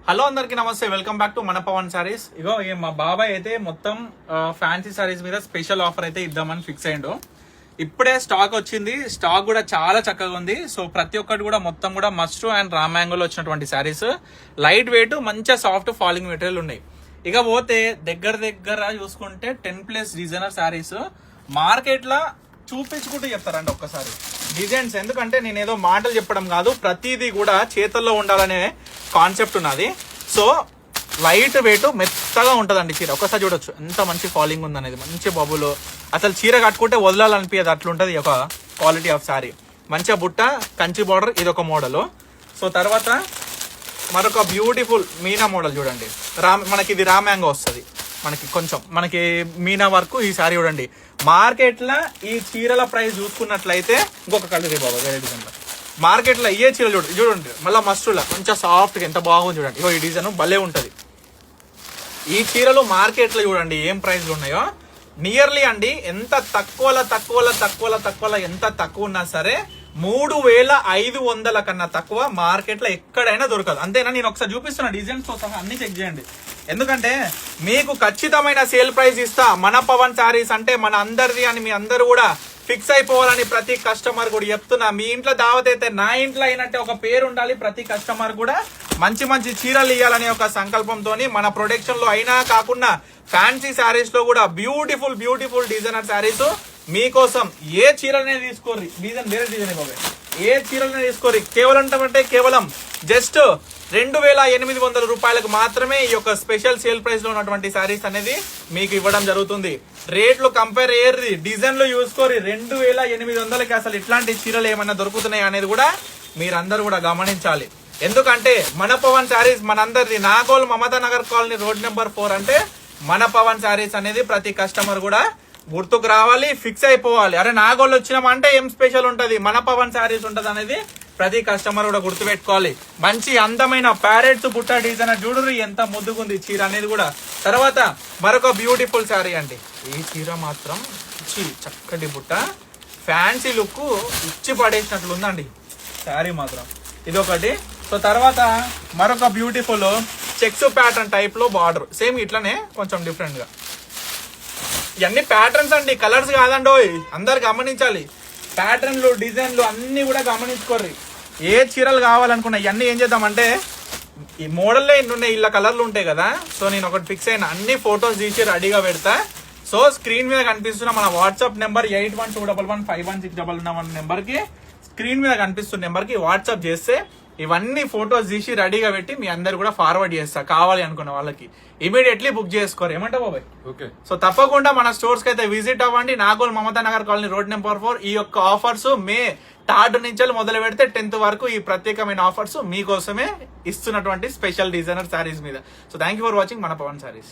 Hello అందరికి నమస్తే, welcome back to మన పవన్ సారీస్. ఇగో మా బాబాయ్ అయితే మొత్తం ఫ్యాన్సీ సారీస్ మీద స్పెషల్ ఆఫర్ అయితే ఇద్దామని ఫిక్స్ అయ్యిండు. ఇప్పుడే స్టాక్ వచ్చింది, స్టాక్ కూడా చాలా చక్కగా ఉంది. సో ప్రతి ఒక్కటి కూడా మొత్తం కూడా మస్ట్ అండ్ రా మ్యాంగోలో వచ్చినటువంటి సారీస్, లైట్ వెయిట్ మంచిగా సాఫ్ట్ ఫాలింగ్ మెటీరియల్ ఉన్నాయి. ఇక పోతే దగ్గర చూసుకుంటే 10+ డిజైనర్ సారీస్ మార్కెట్ లా చూపించుకుంటూ చెప్తారండి ఒక్కసారి డిజైన్స్. ఎందుకంటే నేను ఏదో మాటలు చెప్పడం కాదు, ప్రతిదీ కూడా చేతుల్లో ఉండాలనే కాన్సెప్ట్ ఉన్నది. సో లైట్ వెయిట్ మెత్తగా ఉంటుందండి చీర. ఒక్కసారి చూడొచ్చు ఎంత మంచి ఫాలింగ్ ఉందనేది, మంచి బబులు. అసలు చీర కట్టుకుంటే వదలాలనిపించదు, అట్లుంటది ఒక క్వాలిటీ ఆఫ్ సారీ. మంచిగా బుట్ట, కంచి బార్డర్, ఇది ఒక మోడల్. సో తర్వాత మరొక బ్యూటిఫుల్ మీనా మోడల్ చూడండి. మనకి ఇది రా మ్యాంగో వస్తుంది, మనకి మీనా వర్క్. ఈ సారీ చూడండి, మార్కెట్ లో ఈ చీరల ప్రైస్ చూసుకున్నట్లయితే ఇంకొక కలర్ బాబా వేరే డిజైన్ లో మార్కెట్ లో ఏ చీరలు చూడండి మళ్ళీ మస్తులా మంచిగా సాఫ్ట్ గా ఎంత బాగుంది చూడండి. ఇగో ఈ డిజైన్ భలే ఉంటది. ఈ చీరలు మార్కెట్ లో చూడండి ఏం ప్రైస్లు ఉన్నాయో. నియర్లీ అండి ఎంత తక్కువలో ఎంత తక్కువ ఉన్నా సరే 3500 కన్నా తక్కువ మార్కెట్ లో ఎక్కడైనా దొరకదు. అంతేనా? నేను ఒకసారి చూపిస్తున్నా డిజైన్స్ తో సహా అన్ని చెక్ చేయండి. ఎందుకంటే మీకు ఖచ్చితమైన సేల్ ప్రైస్ ఇస్తా. మన పవన్ సారీస్ అంటే మన అందరిది అని మీ అందరూ కూడా ఫిక్స్ అయిపోవాలని ప్రతి కస్టమర్ కూడా చెప్తున్నా. మీ ఇంట్లో దావత్ అయితే నా ఇంట్లో అయినట్టే ఒక పేరు ఉండాలి. ప్రతి కస్టమర్ కూడా మంచి చీరలు ఇవ్వాలనే ఒక సంకల్పంతో మన ప్రొడక్షన్ లో అయినా కాకుండా ఫ్యాన్సీ సారీస్ లో కూడా బ్యూటిఫుల్ డిజైనర్ సారీస్ మీకోసం. ఏ చీరలనే తీసుకోర్రి, డిజైన్ వేరే డిజైన్ బాబాయ్, ఏ చీరలనే తీసుకోర్రి. కేవలం జస్ట్ 2800 రూపాయలకు మాత్రమే ఈ యొక్క స్పెషల్ సేల్ ప్రైస్ లో ఉన్నటువంటి సారీస్ అనేది మీకు ఇవ్వడం జరుగుతుంది. రేట్లు కంపేర్ అయ్యేది, డిజైన్లు చూసుకోరి. 2800కి అసలు ఇట్లాంటి చీరలు ఏమైనా దొరుకుతున్నాయి అనేది కూడా మీరందరూ కూడా గమనించాలి. ఎందుకంటే మన పవన్ సారీస్ మనందరిది. Nagole Mamata Nagar colony road number 4 అంటే మన పవన్ సారీస్ అనేది ప్రతి కస్టమర్ కూడా గుర్తుకు రావాలి, ఫిక్స్ అయిపోవాలి. అరే నాగోల్ వచ్చినామంటే ఏం స్పెషల్ ఉంటది, మన పవన్ సారీస్ ఉంటది అనేది ప్రతి కస్టమర్ కూడా గుర్తుపెట్టుకోవాలి. మంచి అందమైన ప్యారెట్స్ బుట్ట డిజైన్ చూడరు ఎంత ముద్దుకుంది చీర అనేది కూడా. తర్వాత మరొక బ్యూటిఫుల్ శారీ అండి. ఈ చీర మాత్రం చక్కటి బుట్ట, ఫ్యాన్సీ లుక్ ఇచ్చి పడేసినట్లు ఉందండి శారీ మాత్రం. ఇదొకటి. సో తర్వాత మరొక బ్యూటిఫుల్ చెక్స్ ప్యాటర్న్ టైప్ లో బార్డర్, సేమ్ ఇట్లనే కొంచెం డిఫరెంట్ గా. ఇవన్నీ ప్యాటర్న్స్ అండి, కలర్స్ కాదండో. అందరు గమనించాలి, ప్యాటర్న్లు డిజైన్లు అన్ని కూడా గమనించుకోర్రి. ఏ చీరలు కావాలనుకున్నా ఇవన్నీ ఏం చేద్దామంటే ఈ మోడల్లో ఎన్ని ఉన్నాయి, ఇలా కలర్లు ఉంటాయి కదా. సో నేను ఒకటి ఫిక్స్ అయిన అన్ని ఫొటోస్ తీసి రెడీగా పెడతా. సో స్క్రీన్ మీద కనిపిస్తున్న మన వాట్సాప్ నెంబర్ 8121151611 నెంబర్కి, స్క్రీన్ మీద కనిపిస్తున్న నెంబర్కి వాట్సాప్ చేస్తే ఇవన్నీ ఫొటోస్ తీసి రెడీగా పెట్టి మీ అందరు కూడా ఫార్వర్డ్ చేస్తా. కావాలి అనుకున్న వాళ్ళకి ఇమీడియట్లీ బుక్ చేసుకోరు. ఏమంటావు బాబాయ్? ఓకే. సో తప్పకుండా మన స్టోర్స్ కి అయితే విజిట్ అవ్వండి. Nagole Mamata Nagar colony road number 4. ఈ యొక్క ఆఫర్స్ మే 3 నుంచి మొదలు పెడితే 10th వరకు ఈ ప్రత్యేకమైన ఆఫర్స్ మీకోసమే ఇస్తున్నటువంటి స్పెషల్ డిజైనర్ సారీస్ మీద. So thank you for watching మన పవన్ సారీస్.